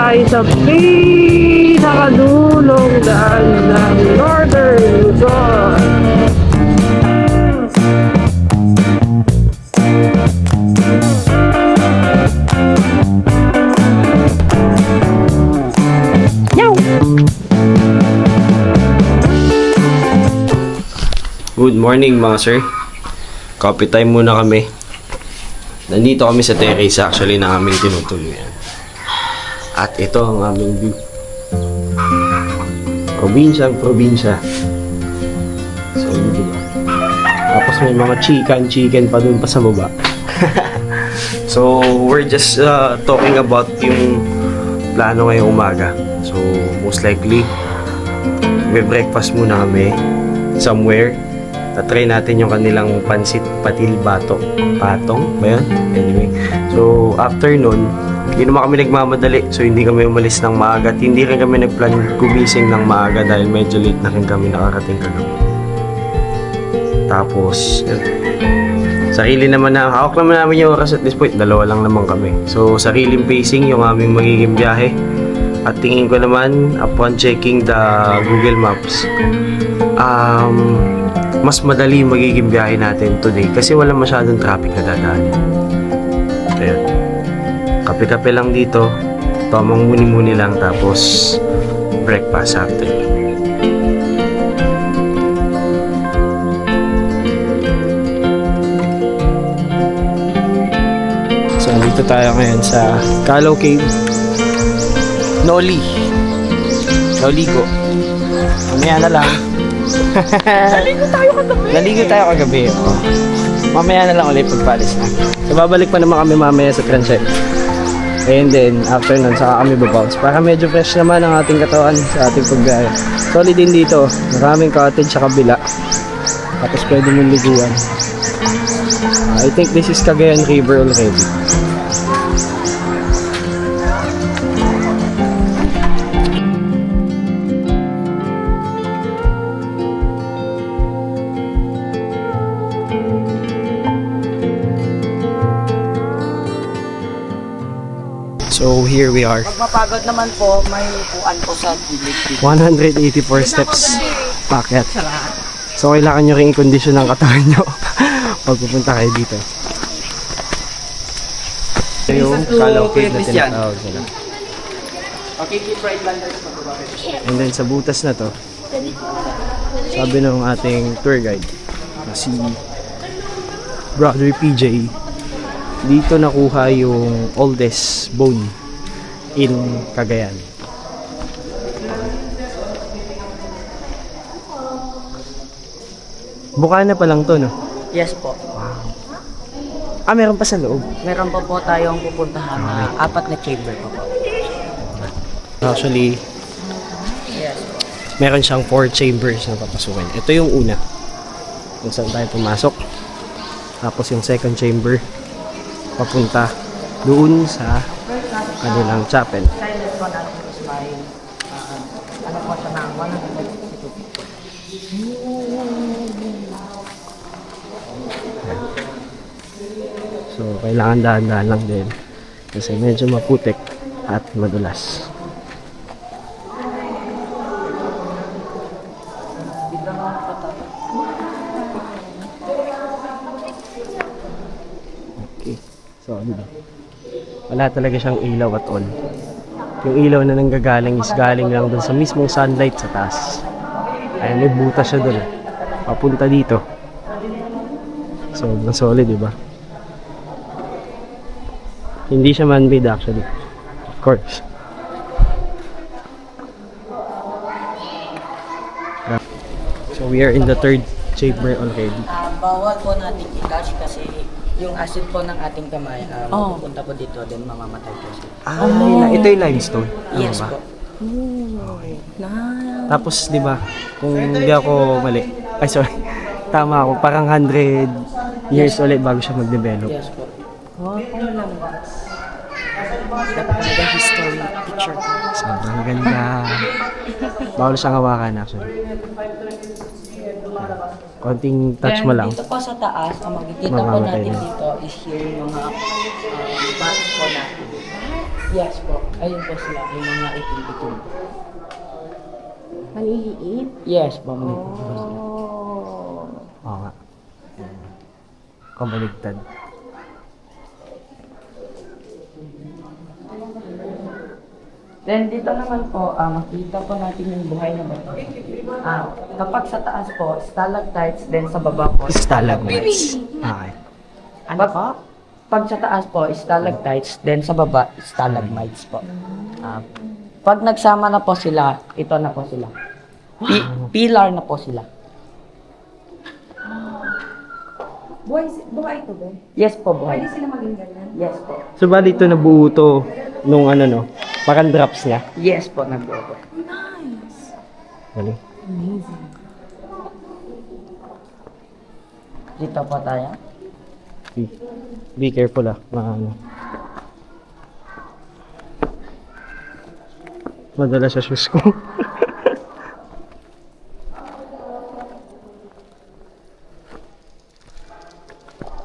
tayo sa pinakadulong daan ng Northern Luzon. Good morning mga sir. Coffee time muna kami. Nandito kami sa terrace actually na aming tinutuluyan. At ito ang aming view. Probinsya. So, diba? Tapos may mga chicken pa dun pa sa baba. So, we're just talking about yung plano ngayong umaga. So, most likely, may breakfast muna kami somewhere. Tatry natin yung kanilang pansit patil patong ba yun? Anyway, so after nun, hindi naman kami nagmamadali, so hindi kami umalis ng maaga at hindi rin kami nagplan gumising ng maaga dahil medyo late na rin kami nakarating kagabi. Tapos sarili naman na, hawak naman namin yung oras at this point, dalawa lang naman kami. So sariling pacing yung aming magiging biyahe. At tingin ko naman, upon checking the Google Maps, mas madali yung magiging biyahe natin today kasi wala masyadong traffic na dadaan. Ayan. Kape-kape lang dito. Tomang muni-muni lang tapos breakfast after. So, dito tayo ngayon sa Calaw Cave. Noligo. Mamaya na lang. Naligo tayo kagabi. Oh. Mamaya na lang ulit pagpalis na. So, babalik pa naman kami mamaya sa transit. And then, after nun, saka kami babounce. Para medyo fresh naman ang ating katawan sa ating pagbiyahe. Solid din dito. Maraming cottage sa kabila. Tapos pwede mong liguan. I think this is Cagayan River already. So here we are. Pag mapagod naman po, may upuan po sa gilid. 184 steps paakyat. So kailangan nyo rin i-condition ng katawan nyo pag pupunta kayo dito. Ito yung Calaw Cave na tinatawag nila. Okay, keep right lang. And then sa butas na to, sabi ng ating tour guide na si Brother PJ, dito nakuha yung oldest bone in Cagayan. Bukana pa lang to, no? Yes po. Ah, meron pa sa loob. Meron pa po tayong pupuntahan na 4 na chamber po po. Actually, Yes. meron siyang 4 chambers na papasukin. Ito yung una, kung saan tayo pumasok. Tapos yung second chamber, papunta doon sa kanilang chapel. Silent po natin is may ano po siya na 162 feet. So, kailangan dahan-dahan lang din kasi medyo maputik at madulas. Okay. So, ano ba? Wala talaga siyang ilaw at all. Yung ilaw na nanggagaling is galing lang dun sa mismong sunlight sa taas. Ayan, may butas siya dun. Papunta dito. So, solid, diba? Hindi siya man-made actually. Of course. So, we are in the third chamber already. Bawal po natin i-touch kasi yung acid po ng ating kamay pupunta po dito then mamamatay po siya. Ah, ito yung limestone. Tama Yes ba? po. Okay. Na. Tapos, di ba, kung hindi ako mali, ay sorry, tama ako, parang 100 years ulit bago siya mag-develop. Yes po. Oh, ano lang ba? Dapat talaga history picture ko. Sobrang ganda. Bawal siyang hawakan actually. Konting touch mo lang. Dito po sa taas, ang makikita po Mamamatay natin na. dito is here yung mga bats po natin. Yes po. Ayun po sila, yung mga itim-itim. Maliliit. Yes, po, maliit po sila. Oh. Oo nga. Kabaligtad. Then dito naman po, makita po natin yung buhay na bato. Kapag sa taas po, stalactites, then sa baba po, Stalagmites. Okay. Ano po? Pag sa taas po, stalactites, then sa baba, stalagmites po. Pag nagsama na po sila, ito na po sila. Pilar na po sila. Buhay ito ba? Yes po, buhay. Pwede sila maging ganyan? Yes po. So, bali ito nabuo to nung ano, no? Parang drops niya. Yes po, nagbuo po. Nice. Galing. Amazing. Dito po tayo. Be careful ano. Madala sa shoes ko.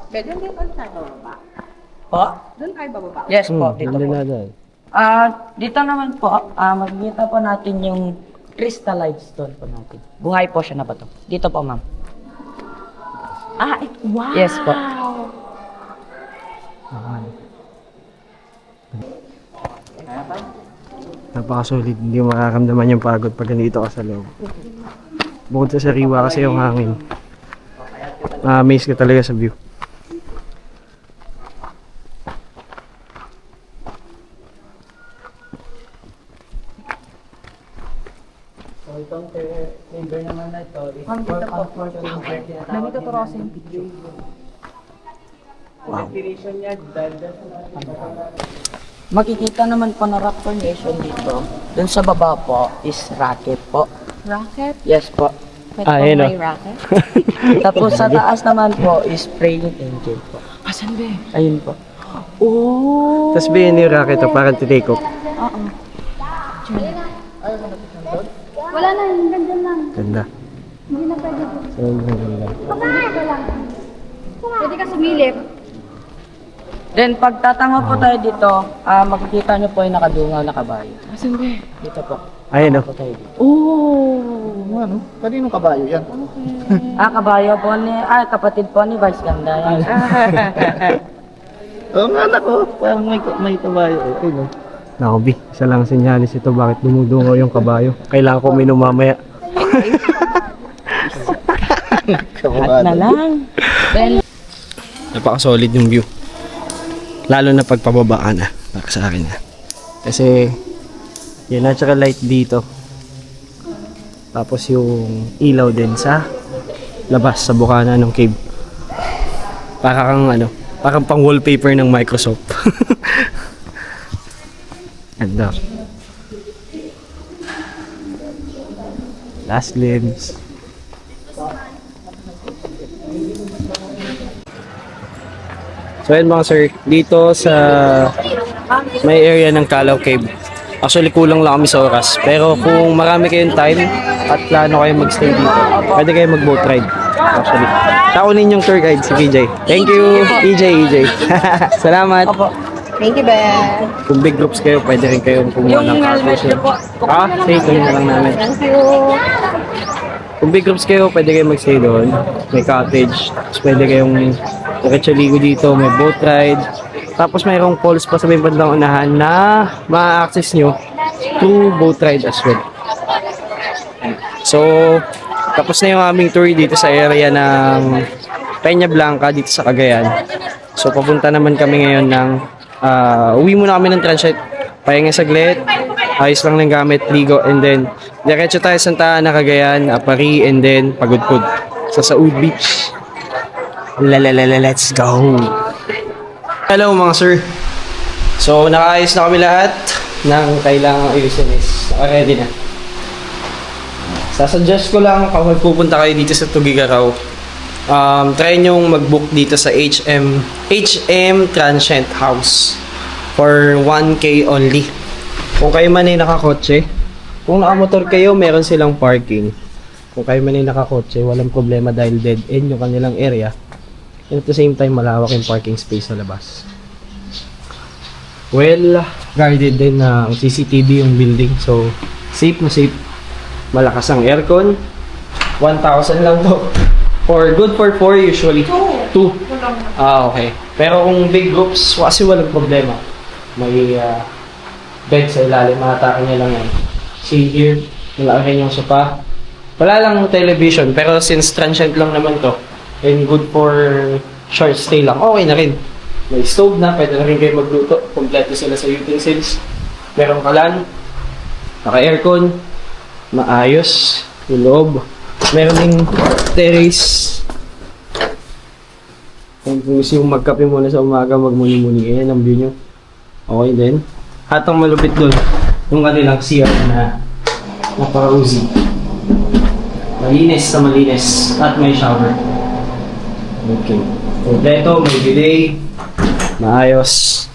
Pwede hindi pa tayo bababa. Po? Doon tayo bababa. Yes po, dito nandun po. na doon. Dito naman po, makikita po natin yung crystalline stone po natin. Buhay po siya na bato. Dito po, ma'am. Wow. Yes po. Napakasolid. Hindi mo makakamdaman yung pagod pag nandito ka sa loob. Bukod sa sariwa kasi yung hangin. Na-amaze ka talaga sa view. So itong chamber naman na ito is Ma'am, dito po. Nandito to kasi yung picture. Makikita naman po na rock formation dito. Doon sa baba po is racket po. Rocket? Yes po. Pwede Ah, po yun, may rocket? Tapos sa taas naman po is spraying engine po. Asan ba? Ayun po. Oh. Tapos ba yun yung racket o parang tinake off? Oo. Wala na, ganyan lang. Ganda. Hindi na pwede. Sobrang ganda. Sumilip ka lang. Pwede ka sumilip. Then pag tatanga po tayo dito, makikita nyo po yung nakadungaw na kabayo. Asan ba? Dito po. Ayun o. Po tayo dito. Oh. Ano? Kaninong kabayo yan? Kabayo po ni, kapatid po ni Vice Ganda yan. Oo nga nako, parang may kabayo. Okay no? Naku, B. Isa lang sinyalis ito bakit dumudungaw yung kabayo. Kailangan ko uminom mamaya. At na lang. Then, Napaka-solid yung view. Lalo na pagpababa ka na. Para sa akin na. Kasi, yung natural light dito. Tapos yung ilaw din sa labas sa bukana ng cave. Para kang parang pang wallpaper ng Microsoft. Ganda. Last glimpse. So ayun mga sir, dito sa may area ng Calao Cave. Actually kulang lang kami sa oras. Pero kung marami kayong time at plano kayo magstay dito, pwede kayo mag-boat ride. Actually. Taunin yung tour guide si PJ. Thank you, EJ. Salamat. Thank you, Ben. Kung big groups kayo, pwede rin kayong kumuha ng helmet cargo. nyo po. Stay tuned na lang namin. Thank you. Kung big groups kayo, pwede kayong magstay doon. May cottage. Tapos pwede kayong diretso-ligo dito. May boat ride. Tapos mayroong falls pa sa may bandang unahan na ma-access nyo through boat ride as well. So, tapos na yung aming tour dito sa area ng Peña Blanca dito sa Cagayan. So, papunta naman kami ngayon ng uwi muna kami ng transit. Pahinga saglit. Ayos lang ng gamit, ligo, and then diretso tayo sa Santa Ana, Cagayan, Apari, and then Pagudpud sa Saud Beach. Let's go! Hello mga sir. So, nakaayos na kami lahat ng kailangang ayusin is ready na. Sasuggest ko lang kung magpupunta kayo dito sa Tugigaraw, try nyong mag-book dito sa HM Transient House for 1K only. Kung kayo man ay nakakotse, kung nakamotor kayo, meron silang parking. Kung kayo man ay nakakotse, walang problema dahil dead end yung kanilang area. And at the same time, malawak yung parking space sa labas. well guarded din na CCTV yung building. So, safe na safe. Malakas ang aircon. 1,000 lang to. Good for 4 usually. 2. Ah, okay. Pero kung big groups, kasi walang problema. May bed sa ilalim. Mahatake niya lang yan. See here, malaki yung sofa. Wala lang television, pero since transient lang naman to, and good for short stay lang, okay na rin. May stove na, pwede na rin kayo magluto. Kompleto sila sa utensils. Merong kalan, naka-aircon, maayos, yung loob. Meron ding terrace. Kung gusto yung magkape muna sa umaga, magmuni-muni. Ayan ang view nyo. Okay din. At ang malupit doon, yung kanilang CR na napaka-uzi. Malinis na malinis. At may shower. Okay. Kompleto, may bidet. Maayos.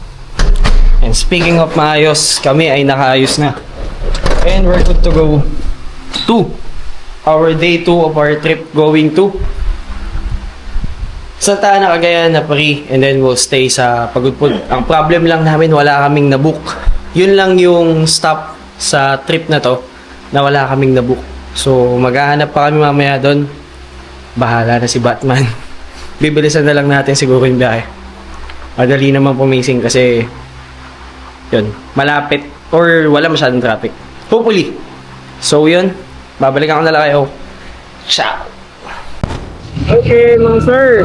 And speaking of maayos, kami ay nakaayos na. And we're good to go to our day 2 of our trip going to Santa Ana, Cagayan, Napari, and then we'll stay sa Pagudpud. Ang problem lang namin, wala kaming nabook. Yun lang yung stop sa trip na to, na wala kaming nabook. So, maghahanap pa kami mamaya doon. Bahala na si Batman. Bibilisan na lang natin siguro yung biyahe. Madali naman pumising kasi yun, malapit or wala masyadong traffic. Hopefully. So, yun. Babalikan ko na lang kayo. Ciao! Okay, mga sir.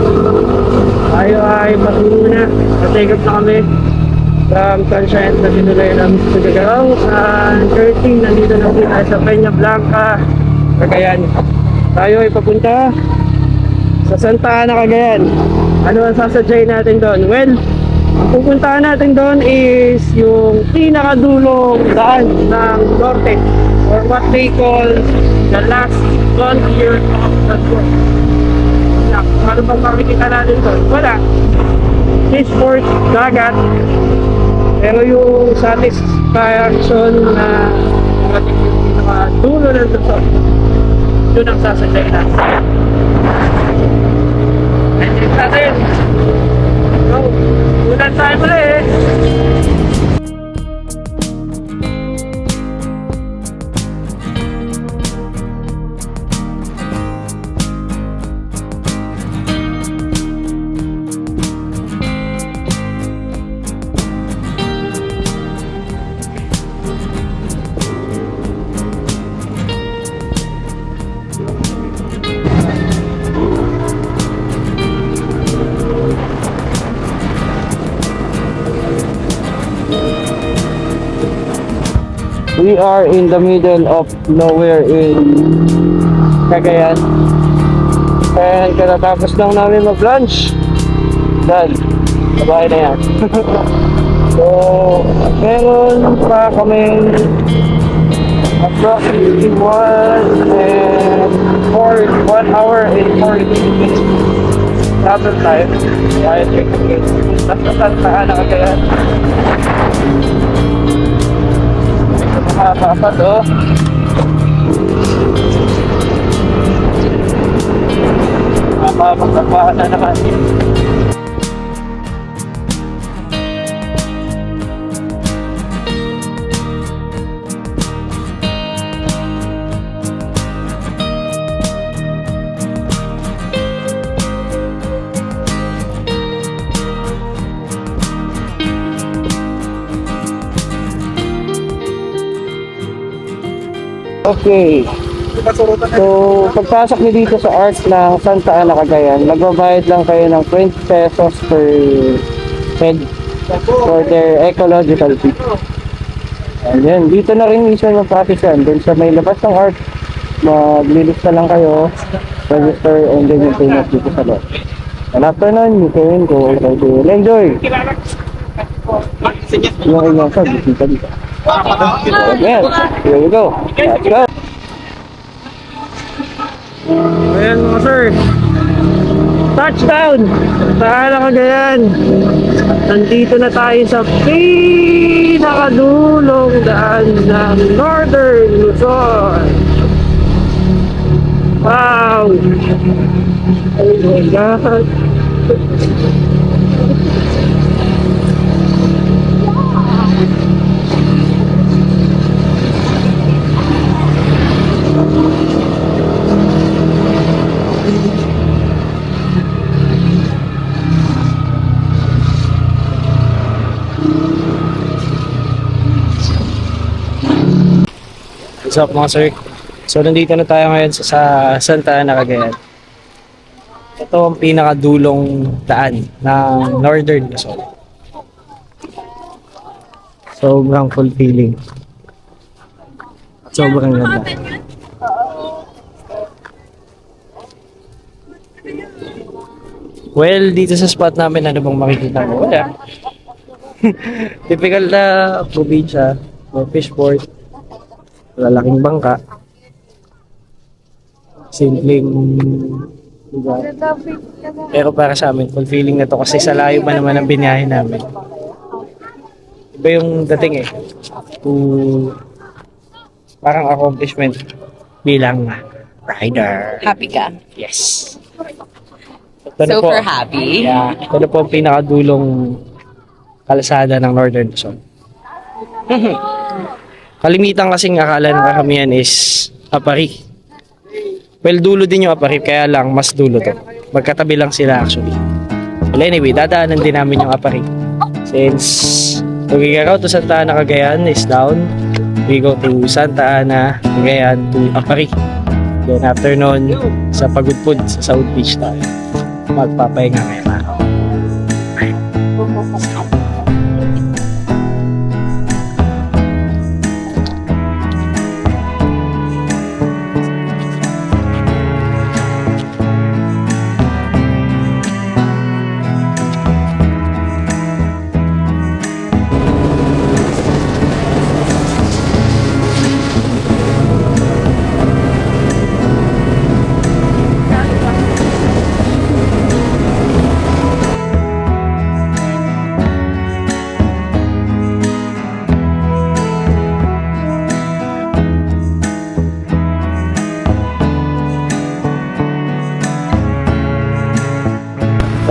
Tayo ay patuloy na. Natikap na kami from Sunshine na tinuloy namin sa Gagaraw. And 13, nandito na tayo sa Peña Blanca, Cagayan. Tayo ay papunta sa Santa Ana, Cagayan. Ano ang sasadyay natin doon? Well, ang pupuntahan natin doon is yung pinakadulong daan ng Norte, or what they call the last frontier of the world. Ano bang makikita natin doon? Wala. Fishport, dagat. Pero yung satisfaction na ating yung pinakadulo ng Luzon, yun ang sasadyay natin. And natin. So, ulan tayo muli eh. We are in the middle of nowhere in Cagayan. And katatapos lang namin mag-lunch. Done. Sabay na yan. So, meron pa kami approximately 1 hour and 40 minutes travel time. Kaya check again. Nasa Santa Ana, Cagayan. Apa tuh? Apa na naman? Okay. So, pagpasok niyo dito sa art ng Santa Ana, Cagayan, magbabayad lang kayo ng 20 pesos per head for their ecological fee. And then, dito na rin mismo yung practice yan. Dun sa may labas ng art, maglilista lang kayo, register, and then yung payment dito sa loob. And after nun, you can go and enjoy. Yung inyong sab, dito dito. Yes, here we go. Let's go. Ayan mga sir, touchdown sa Ana, Cagayan. Nandito na tayo sa pinakadulong daan ng Northern Luzon. Wow! Oh my God! What's up mga sir? So nandito na tayo ngayon sa Santa Ana, Cagayan. Ito ang pinakadulong daan ng Northern Luzon. Sobrang fulfilling. Sobrang ganda. Well, dito sa spot namin, ano bang makikita mo? Wala. Typical na probinsya, may fishport, lalaking bangka, simpleng lugar. Pero para sa amin, fulfilling na to kasi sa layo pa naman ang biniyahe namin. Iba yung dating to parang accomplishment bilang rider. Happy ka? Yes. Ito na Super happy? Yeah, ito na po ang pinakadulong kalsada ng Northern Luzon. Kalimitan kasing akala ng karamihan is Apari. Well, dulo din yung Apari, kaya lang mas dulo to. Magkatabi lang sila actually. Well, anyway, dadaanan din namin yung Apari. Since Tugigaraw to Santa Ana, Cagayan is down. We go to Santa Ana, Cagayan to Apari. Then after nun, sa Pagudpud, sa South Beach tayo. Magpapahinga ngayong araw.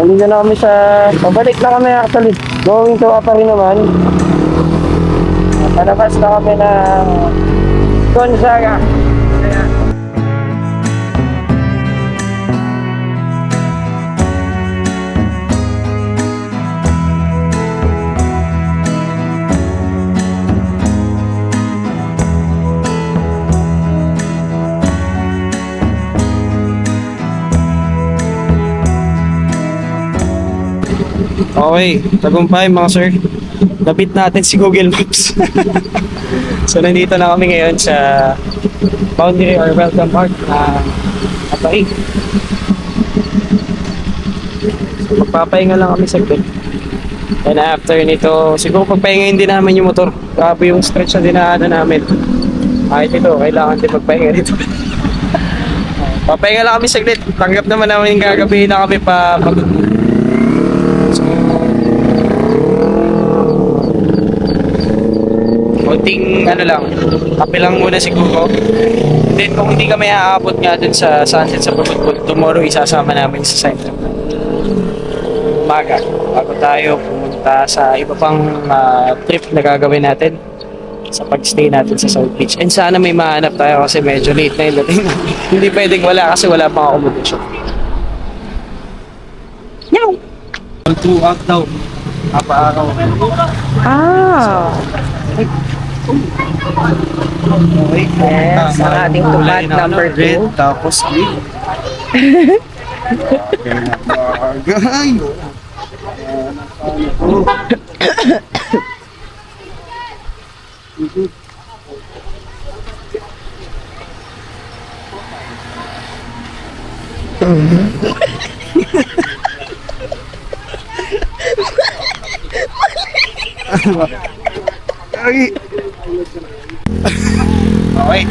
Nandito na kami pabalik na kami actually. Going to Apari naman. Palabas na kami ng Gonzaga. Okay, tagumpay mga sir. Napit natin si Google Maps. So nandito na kami ngayon sa boundary or welcome park na Apari. So magpapahinga lang kami saglit. And after nito, siguro pagpahingahin din namin yung motor. Grabe yung stretch na dinaanan namin. Kahit ito, kailangan din magpahinga dito. Papahinga lang kami saglit. Tanggap naman namin yung gagabihin na kami pa konting lang, kape lang muna siguro. Then kung hindi kami aabot nga dun sa sunset sa Pagudpud, tomorrow isasama namin sa center. Umaga, bago tayo pumunta sa iba pang trip na gagawin natin sa pag-stay natin sa South Beach. And sana may mahanap tayo kasi medyo late na yung dating namin. Hindi pwedeng wala kasi wala pang accommodation. Meow! 2 out daw. Apa-araw. Ah! Okay, Yes, ang ating tupad number 2. Tapos green. Bagay. Okay.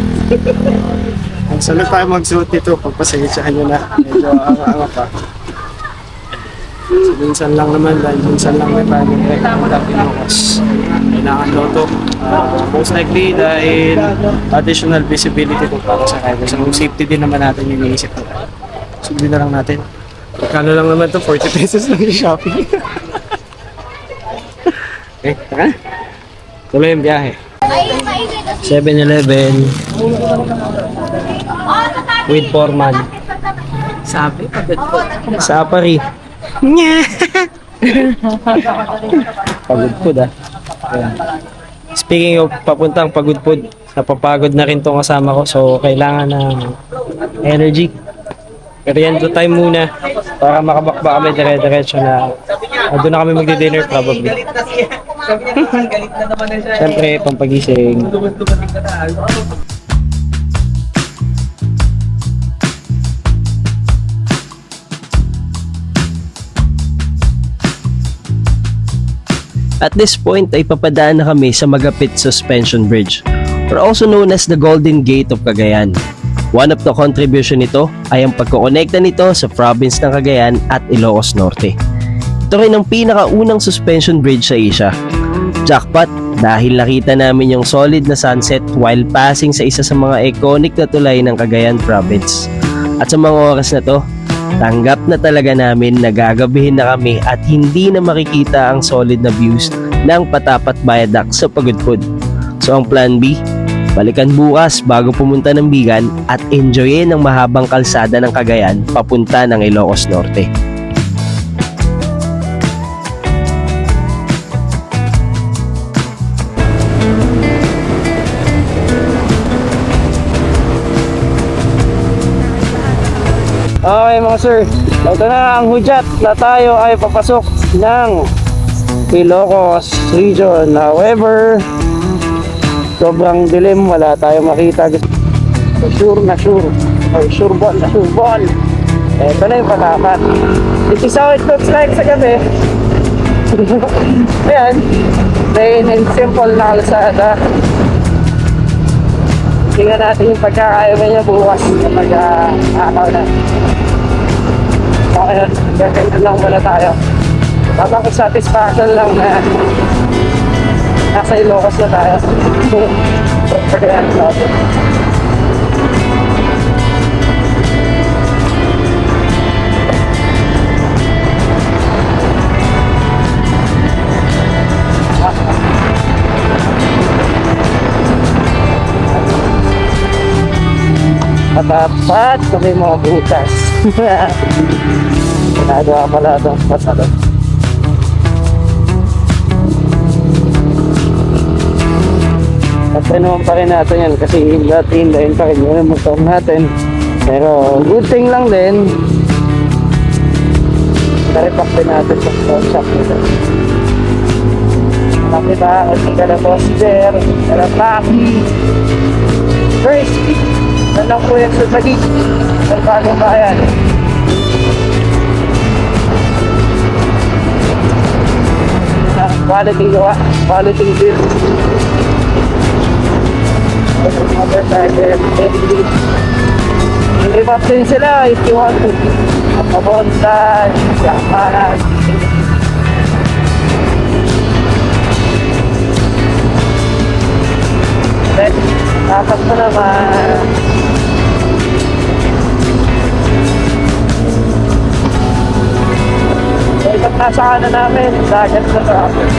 Kung saan tayo magsuot nito, pagpasensyahan nyo na. Medyo anga-anga pa. So, minsan lang naman, dahil minsan lang may paging reklamo natin bukas. Kailangan daw ito. Most likely dahil additional visibility po para sa highway. So, safety din naman natin yung iniisip na. Sundin na lang natin. Kano lang naman ito? 40 pesos lang yung shopping. Okay, tara. Tuloy yung biyahe. 7-Eleven. With Foreman. Sabi, pagod po. Sapari. Nya. Pagudpud ah. Ayan. Speaking of papuntang pagudpud, napapagod na rin tong kasama ko. So, kailangan ng energy. Merienda time muna para makabakba kami dire-diretso na doon na kami magdi-dinner probably. Siyempre, pampagising. At this point ay papadaan na kami sa Magapit Suspension Bridge, or also known as the Golden Gate of Cagayan. One of the contribution nito ay ang pagkokonekta nito sa province ng Cagayan at Ilocos Norte. Ito rin ang pinakaunang suspension bridge sa Asia. Jackpot dahil nakita namin yung solid na sunset while passing sa isa sa mga iconic na tulay ng Cagayan province. At sa mga oras na to, tanggap na talaga namin na gagabihin na kami at hindi na makikita ang solid na views ng Patapat Viaduct sa Pagudpud. So ang plan B, balikan bukas bago pumunta ng Bigan at enjoyin ang mahabang kalsada ng Cagayan papunta ng Ilocos Norte. Okay mga sir, ito na ang hudyat na tayo ay papasok ng Ilocos region. However, sobrang dilim, wala tayong makita. Sure na sure. Or sure ball na sure ball. Ito na yung Patapat. This is how it looks like sa gabi. Ayan. Plain and simple na kalsada. Tingnan natin yung pagkakaiba niya bukas kapag araw na. Okay, ganyan lang muna tayo. Tapos satisfaction lang na nasa Ilocos na tayo. Pagkakaiba natin. Patapat kami mga butas. Nagawa pala itong pasado. At naman pa rin natin yan kasi hindahin pa rin yun ang motor natin. Pero good thing lang din. Naripak din natin sa phone shop nito. Nakita, hindi ka na boss there, ka na Paki. First, nanang po yung sumali ng bagong bayan. Quality gawa, quality build. Other side there, i-remap din sila if you want to. Mabontan, yamanan. Then, tapos mo naman. So, itong nasa kanan namin, dagat na traffic.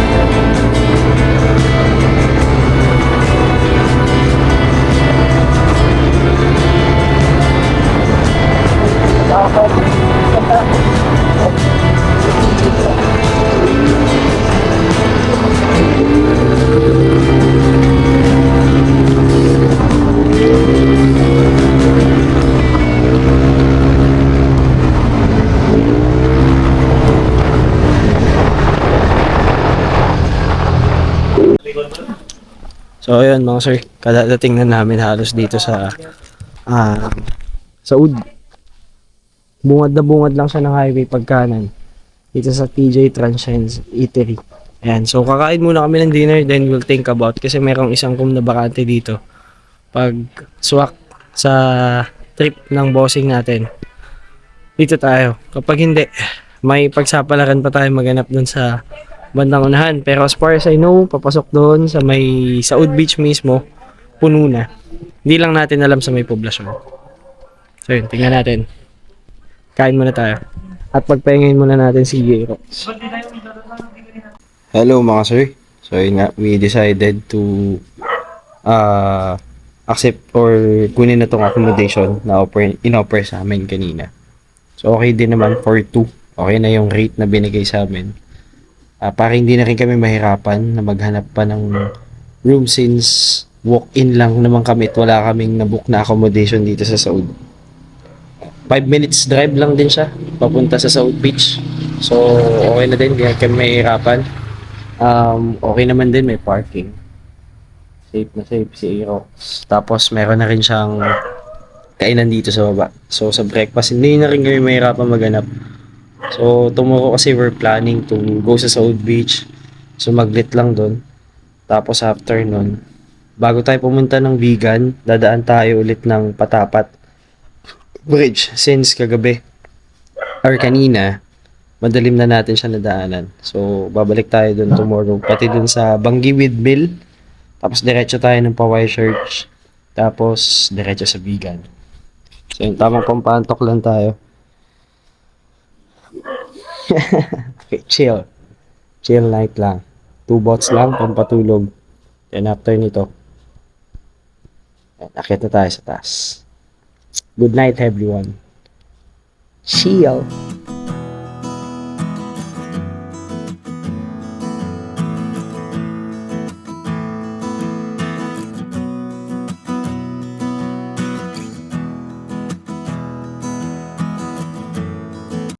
So ayun mga sir, kadadating na namin halos dito sa Ud. Bungad na bungad lang siya ng highway pagkanan. Dito sa TJ Transcends Eatery. Ayan, so kakain muna kami ng dinner then we'll think about kasi merong isang room na bakante dito. Pag swak sa trip ng bossing natin, dito tayo. Kapag hindi, may pagsapalaran pa tayo maganap dun sa bandang unahan. Pero as far as I know, papasok doon sa may Saud Beach mismo, puno na. Hindi lang natin alam sa may poblasyon. So yun, tingnan natin. Kain muna tayo. At pagpahingin muna natin si J-Rox. Hello mga sir. So So yun nga, we decided to accept or kunin na tong accommodation na in-offer sa amin kanina. So okay din naman for 2. Okay na yung rate na binigay sa amin. Para hindi na rin kami mahirapan na maghanap pa ng room since walk-in lang naman kami at wala kaming nabook na accommodation dito sa Saud. 5 minutes drive lang din siya papunta sa Saud Beach. So okay na din, hindi kami mahirapan. Okay naman din, may parking. Safe na safe si Aerox. Tapos meron na rin siyang kainan dito sa baba. So sa breakfast, hindi na rin kami mahirapan maghanap. So tomorrow kasi we're planning to go sa Saud Beach. So maglit lang doon. Tapos after nun, bago tayo pumunta ng Vegan, dadaan tayo ulit ng Patapat Bridge. Since kagabi or kanina, madalim na natin siya nadaanan. So babalik tayo doon tomorrow. Pati doon sa Bangi Windmill. Tapos diretso tayo ng Pawai Church. Tapos diretso sa Vegan. So yung tamang pampantok lang tayo. Okay, chill. Chill night lang. 2 bots lang, pampatulog. Then after nito, akit na tayo sa taas. Good night everyone. Chill.